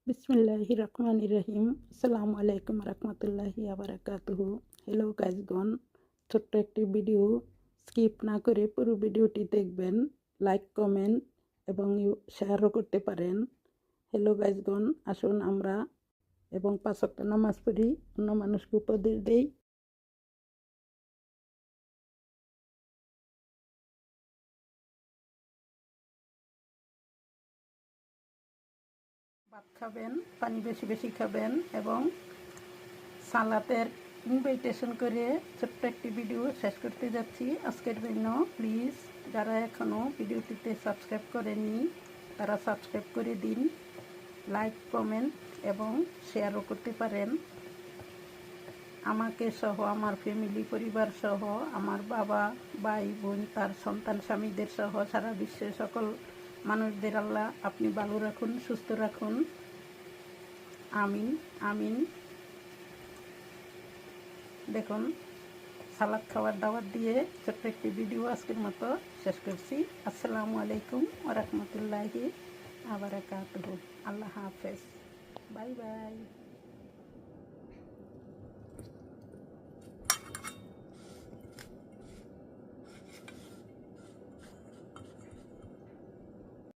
বিসমিল্লাহির রহমানির রহিম। আসসালামু আলাইকুম রহমতুল্লাহি আবরাকাতুহু। হ্যালো গাইজগণ, ছোট্ট একটি ভিডিও, স্কিপ না করে পুরো ভিডিওটি দেখবেন। লাইক, কমেন্ট এবং শেয়ারও করতে পারেন। হ্যালো গাইজগণ, আসুন আমরা এবং 5 ওয়াক্ত নামাজ পড়ি, অন্য মানুষকে উপদেশ দেই। ভাত খাবেন, পানি বেশি বেশি খাবেন এবং সালাতের ইনভাইটেশন করে ছোট্ট একটি ভিডিও শেষ করতে যাচ্ছি আজকের জন্য। প্লিজ যারা এখনও ভিডিওটিতে সাবস্ক্রাইব করেননি তারা সাবস্ক্রাইব করে দিন, লাইক, কমেন্ট এবং শেয়ারও করতে পারেন। আমাকে সহ, আমার ফ্যামিলি পরিবার সহ, আমার বাবা, ভাই, বোন, তার সন্তান, স্বামীদের সহ সারা বিশ্বের সকল মানুষদের আল্লাহ আপনি ভালো রাখুন, সুস্থ রাখুন। আমিন আমিন। দেখুন, সালাদ খাওয়ার দাওয়াত দিয়ে ছোট্ট একটি ভিডিও আজকের মতো শেষ করছি। আসসালামু আলাইকুম ওয়া রাহমাতুল্লাহি ওয়া বারাকাতুহু। আল্লাহ হাফেজ। Bye bye.